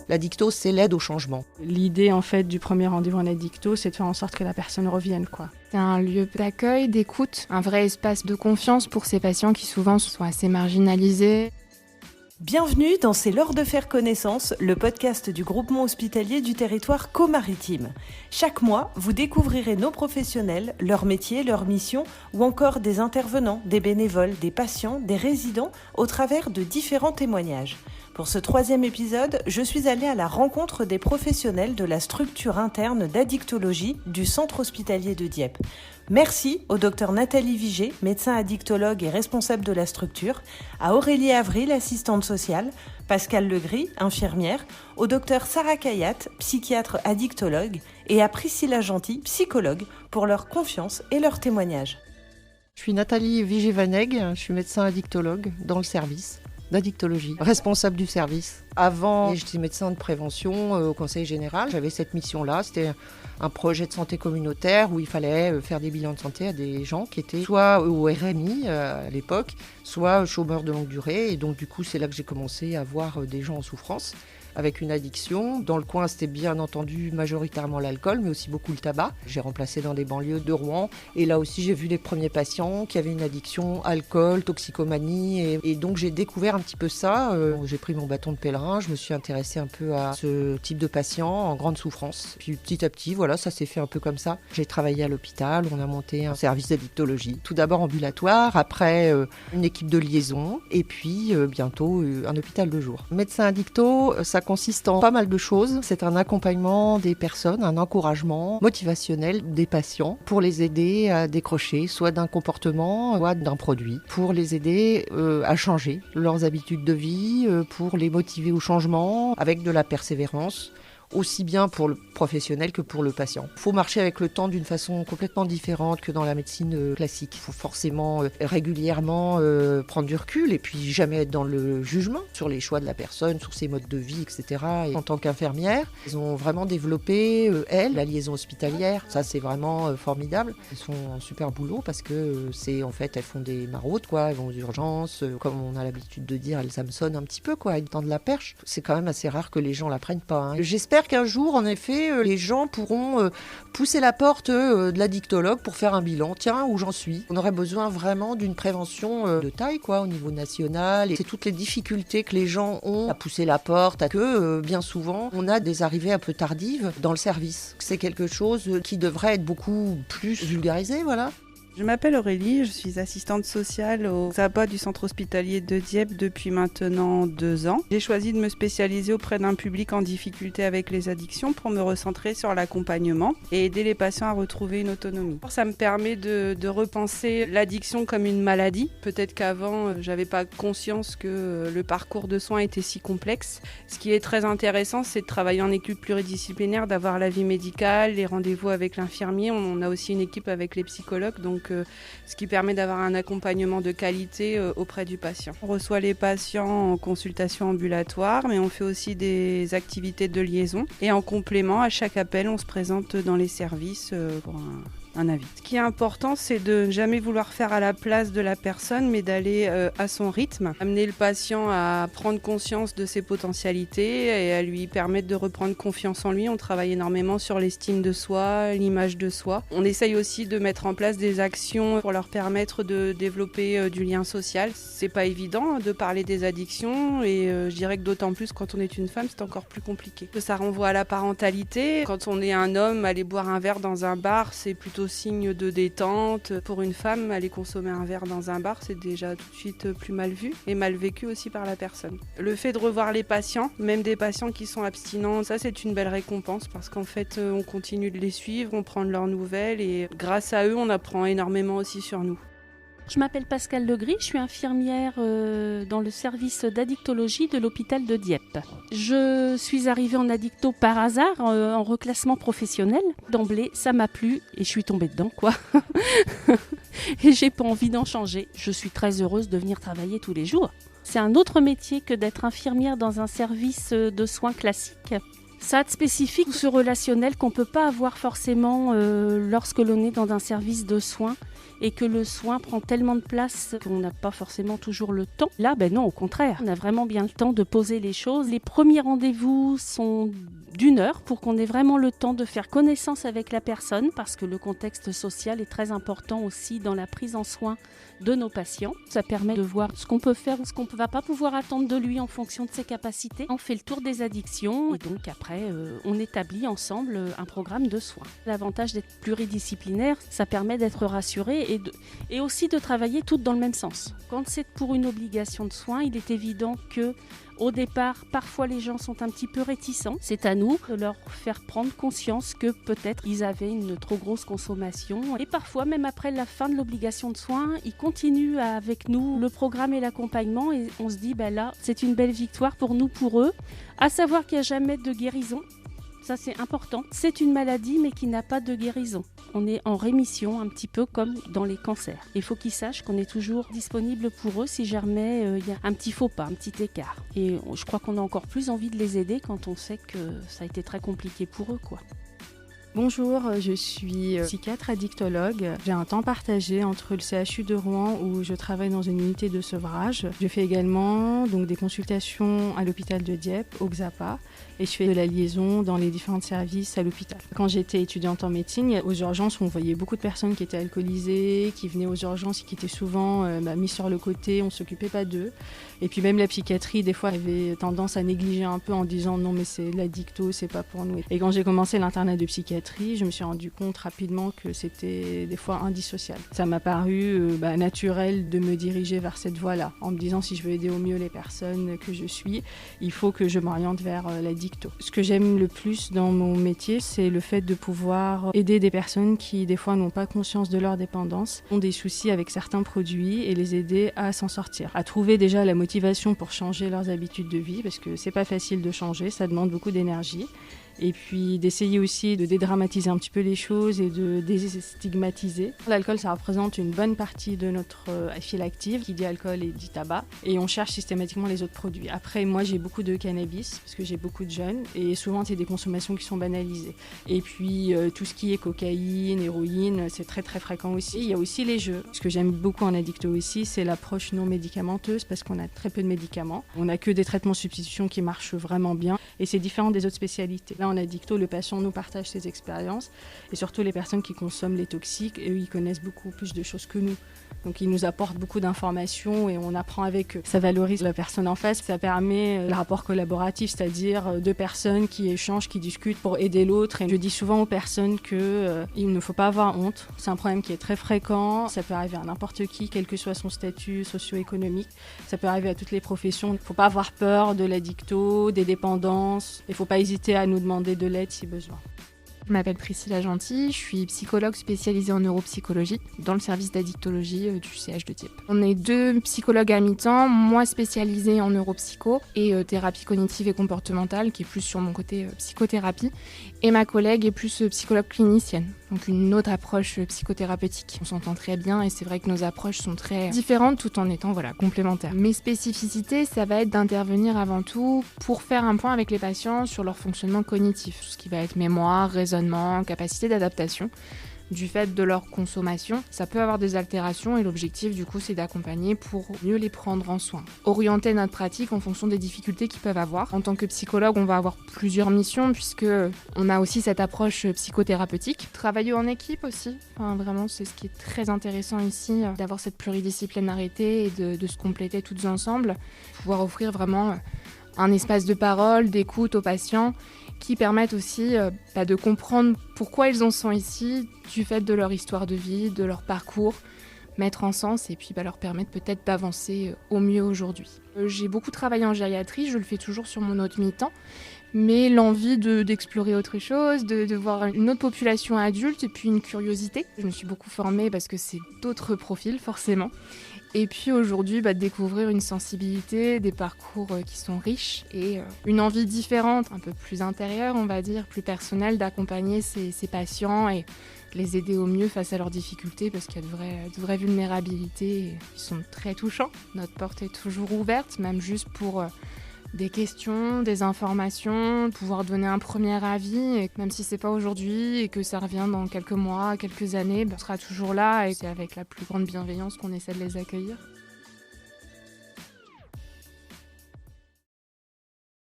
L'addicto, c'est l'aide au changement. L'idée en fait du premier rendez-vous en addicto, c'est de faire en sorte que la personne revienne, quoi. C'est un lieu d'accueil, d'écoute, un vrai espace de confiance pour ces patients qui souvent sont assez marginalisés. Bienvenue dans C'est l'heure de faire connaissance, le podcast du groupement hospitalier du territoire Caux-Maritime. Chaque mois, vous découvrirez nos professionnels, leur métier, leur mission ou encore des intervenants, des bénévoles, des patients, des résidents au travers de différents témoignages. Pour ce 3e épisode, je suis allée à la rencontre des professionnels de la structure interne d'addictologie du centre hospitalier de Dieppe. Merci au Dr Nathalie Vigé, médecin addictologue et responsable de la structure, à Aurélie Avril, assistante sociale, Pascal Legris, infirmière, au Dr Sarah Kayat, psychiatre addictologue, et à Priscilla Gentil, psychologue, pour leur confiance et leur témoignage. Je suis Nathalie Vigé-Vaneg, je suis médecin addictologue dans le service d'addictologie, responsable du service. Avant, j'étais médecin de prévention au Conseil général. J'avais cette mission-là, c'était un projet de santé communautaire où il fallait faire des bilans de santé à des gens qui étaient soit au RMI à l'époque, soit chômeurs de longue durée. Et donc du coup, c'est là que j'ai commencé à voir des gens en souffrance avec une addiction. Dans le coin, c'était bien entendu majoritairement l'alcool, mais aussi beaucoup le tabac. J'ai remplacé dans des banlieues de Rouen. Et là aussi, j'ai vu les premiers patients qui avaient une addiction, alcool, toxicomanie. Et donc, j'ai découvert un petit peu ça. J'ai pris mon bâton de pèlerin. Je me suis intéressée un peu à ce type de patients en grande souffrance. Puis petit à petit, voilà, ça s'est fait un peu comme ça. J'ai travaillé à l'hôpital. On a monté un service d'addictologie. Tout d'abord ambulatoire, après une équipe de liaison. Et puis, bientôt, un hôpital de jour. Médecin addicto, ça consiste en pas mal de choses. C'est un accompagnement des personnes, un encouragement motivationnel des patients pour les aider à décrocher soit d'un comportement, soit d'un produit, pour les aider à changer leurs habitudes de vie, pour les motiver au changement avec de la persévérance, aussi bien pour le professionnel que pour le patient. Il faut marcher avec le temps d'une façon complètement différente que dans la médecine classique. Il faut forcément régulièrement prendre du recul et puis jamais être dans le jugement sur les choix de la personne, sur ses modes de vie, etc. Et en tant qu'infirmière, ils ont vraiment développé, la liaison hospitalière. Ça, c'est vraiment formidable. Elles font un super boulot parce que en fait, elles font des maraudes, quoi. Elles vont aux urgences. Comme on a l'habitude de dire, elles hameçonnent un petit peu, quoi. Elles tendent la perche. C'est quand même assez rare que les gens la prennent pas, hein. J'espère qu'un jour, en effet, les gens pourront pousser la porte de l'addictologue pour faire un bilan. Tiens, où j'en suis. On aurait besoin vraiment d'une prévention de taille, quoi, au niveau national. Et c'est toutes les difficultés que les gens ont à pousser la porte, à que bien souvent, on a des arrivées un peu tardives dans le service. C'est quelque chose qui devrait être beaucoup plus vulgarisé, voilà. Je m'appelle Aurélie, je suis assistante sociale au SAPA du centre hospitalier de Dieppe depuis maintenant 2 ans. J'ai choisi de me spécialiser auprès d'un public en difficulté avec les addictions pour me recentrer sur l'accompagnement et aider les patients à retrouver une autonomie. Ça me permet de repenser l'addiction comme une maladie. Peut-être qu'avant, j'avais pas conscience que le parcours de soins était si complexe. Ce qui est très intéressant, c'est de travailler en équipe pluridisciplinaire, d'avoir l'avis médical, les rendez-vous avec l'infirmier. On a aussi une équipe avec les psychologues, donc ce qui permet d'avoir un accompagnement de qualité auprès du patient. On reçoit les patients en consultation ambulatoire, mais on fait aussi des activités de liaison. Et en complément, à chaque appel, on se présente dans les services pour un avis. Ce qui est important, c'est de ne jamais vouloir faire à la place de la personne, mais d'aller à son rythme, amener le patient à prendre conscience de ses potentialités et à lui permettre de reprendre confiance en lui. On travaille énormément sur l'estime de soi, l'image de soi. On essaye aussi de mettre en place des actions pour leur permettre de développer du lien social. C'est pas évident de parler des addictions et je dirais que d'autant plus quand on est une femme, c'est encore plus compliqué. Ça renvoie à la parentalité. Quand on est un homme, aller boire un verre dans un bar, c'est plutôt signe de détente. Pour une femme, aller consommer un verre dans un bar, c'est déjà tout de suite plus mal vu et mal vécu aussi par la personne. Le fait de revoir les patients, même des patients qui sont abstinents, ça c'est une belle récompense parce qu'en fait on continue de les suivre, on prend de leurs nouvelles et grâce à eux on apprend énormément aussi sur nous. Je m'appelle Pascal Legris, je suis infirmière dans le service d'addictologie de l'hôpital de Dieppe. Je suis arrivée en addicto par hasard, en reclassement professionnel. D'emblée, ça m'a plu et je suis tombée dedans, quoi. Et j'ai pas envie d'en changer. Je suis très heureuse de venir travailler tous les jours. C'est un autre métier que d'être infirmière dans un service de soins classique. Ça a de spécifique ce relationnel qu'on ne peut pas avoir forcément lorsque l'on est dans un service de soins et que le soin prend tellement de place qu'on n'a pas forcément toujours le temps. Là, non, au contraire, on a vraiment bien le temps de poser les choses. Les premiers rendez-vous sont d'1 heure pour qu'on ait vraiment le temps de faire connaissance avec la personne, parce que le contexte social est très important aussi dans la prise en soin de nos patients. Ça permet de voir ce qu'on peut faire ou ce qu'on ne va pas pouvoir attendre de lui en fonction de ses capacités. On fait le tour des addictions et donc après on établit ensemble un programme de soins. L'avantage d'être pluridisciplinaire, ça permet d'être rassuré et aussi de travailler toutes dans le même sens. Quand c'est pour une obligation de soins, il est évident que au départ, parfois les gens sont un petit peu réticents. C'est à nous de leur faire prendre conscience que peut-être ils avaient une trop grosse consommation. Et parfois, même après la fin de l'obligation de soins, ils continuent avec nous le programme et l'accompagnement. Et on se dit, là, c'est une belle victoire pour nous, pour eux. À savoir qu'il n'y a jamais de guérison. Ça, c'est important. C'est une maladie, mais qui n'a pas de guérison. On est en rémission, un petit peu comme dans les cancers. Il faut qu'ils sachent qu'on est toujours disponible pour eux si jamais il y a un petit faux pas, un petit écart. Et je crois qu'on a encore plus envie de les aider quand on sait que ça a été très compliqué pour eux, quoi. Bonjour, je suis psychiatre addictologue. J'ai un temps partagé entre le CHU de Rouen où je travaille dans une unité de sevrage. Je fais également des consultations à l'hôpital de Dieppe, au XAPA, et je fais de la liaison dans les différents services à l'hôpital. Quand j'étais étudiante en médecine, aux urgences, on voyait beaucoup de personnes qui étaient alcoolisées, qui venaient aux urgences et qui étaient souvent mises sur le côté, on ne s'occupait pas d'eux. Et puis même la psychiatrie, des fois, avait tendance à négliger un peu en disant non mais c'est l'addicto, c'est pas pour nous. Et quand j'ai commencé l'internat de psychiatrie, je me suis rendu compte rapidement que c'était des fois indissociable. Ça m'a paru naturel de me diriger vers cette voie-là, en me disant si je veux aider au mieux les personnes que je suis, il faut que je m'oriente vers l'addicto. Ce que j'aime le plus dans mon métier, c'est le fait de pouvoir aider des personnes qui des fois n'ont pas conscience de leur dépendance, ont des soucis avec certains produits et les aider à s'en sortir, à trouver déjà la motivation pour changer leurs habitudes de vie, parce que c'est pas facile de changer, ça demande beaucoup d'énergie. Et puis d'essayer aussi de dédramatiser un petit peu les choses et de déstigmatiser. L'alcool, ça représente une bonne partie de notre file active, qui dit alcool et dit tabac, et on cherche systématiquement les autres produits. Après, moi, j'ai beaucoup de cannabis, parce que j'ai beaucoup de jeunes, et souvent, c'est des consommations qui sont banalisées. Et puis, tout ce qui est cocaïne, héroïne, c'est très très fréquent aussi. Il y a aussi les jeux. Ce que j'aime beaucoup en addicto aussi, c'est l'approche non médicamenteuse, parce qu'on a très peu de médicaments. On n'a que des traitements de substitution qui marchent vraiment bien, et c'est différent des autres spécialités. Là, en addicto, le patient nous partage ses expériences, et surtout les personnes qui consomment les toxiques, eux, ils connaissent beaucoup plus de choses que nous. Donc ils nous apportent beaucoup d'informations et on apprend avec eux. Ça valorise la personne en face, ça permet le rapport collaboratif, c'est-à-dire deux personnes qui échangent, qui discutent pour aider l'autre. Et je dis souvent aux personnes qu'il ne faut pas avoir honte. C'est un problème qui est très fréquent, ça peut arriver à n'importe qui, quel que soit son statut socio-économique. Ça peut arriver à toutes les professions. Il ne faut pas avoir peur de l'addicto, des dépendances. Il ne faut pas hésiter à nous demander de l'aide si besoin. Je m'appelle Priscilla Gentil, je suis psychologue spécialisée en neuropsychologie dans le service d'addictologie du CH de Dieppe. On est 2 psychologues à mi-temps, moi spécialisée en neuropsycho et thérapie cognitive et comportementale qui est plus sur mon côté psychothérapie et ma collègue est plus psychologue clinicienne, donc une autre approche psychothérapeutique. On s'entend très bien et c'est vrai que nos approches sont très différentes tout en étant complémentaires. Mes spécificités, ça va être d'intervenir avant tout pour faire un point avec les patients sur leur fonctionnement cognitif, tout ce qui va être mémoire, raisonnement, capacité d'adaptation. Du fait de leur consommation, ça peut avoir des altérations et l'objectif du coup c'est d'accompagner pour mieux les prendre en soin. Orienter notre pratique en fonction des difficultés qu'ils peuvent avoir. En tant que psychologue, on va avoir plusieurs missions puisque on a aussi cette approche psychothérapeutique. Travailler en équipe aussi, vraiment c'est ce qui est très intéressant ici, d'avoir cette pluridisciplinarité et de se compléter toutes ensemble, pouvoir offrir vraiment un espace de parole, d'écoute aux patients qui permettent aussi de comprendre pourquoi ils en sont ici, du fait de leur histoire de vie, de leur parcours, mettre en sens et puis leur permettre peut-être d'avancer au mieux aujourd'hui. J'ai beaucoup travaillé en gériatrie, je le fais toujours sur mon autre mi-temps, mais l'envie d'explorer autre chose, de voir une autre population adulte et puis une curiosité. Je me suis beaucoup formée parce que c'est d'autres profils forcément. Et puis aujourd'hui, de découvrir une sensibilité, des parcours qui sont riches et une envie différente, un peu plus intérieure, on va dire, plus personnelle, d'accompagner ces patients et les aider au mieux face à leurs difficultés parce qu'il y a de vraies vulnérabilités qui sont très touchants. Notre porte est toujours ouverte, même juste pour des questions, des informations, pouvoir donner un premier avis, et même si c'est pas aujourd'hui et que ça revient dans quelques mois, quelques années, on sera toujours là et c'est avec la plus grande bienveillance qu'on essaie de les accueillir.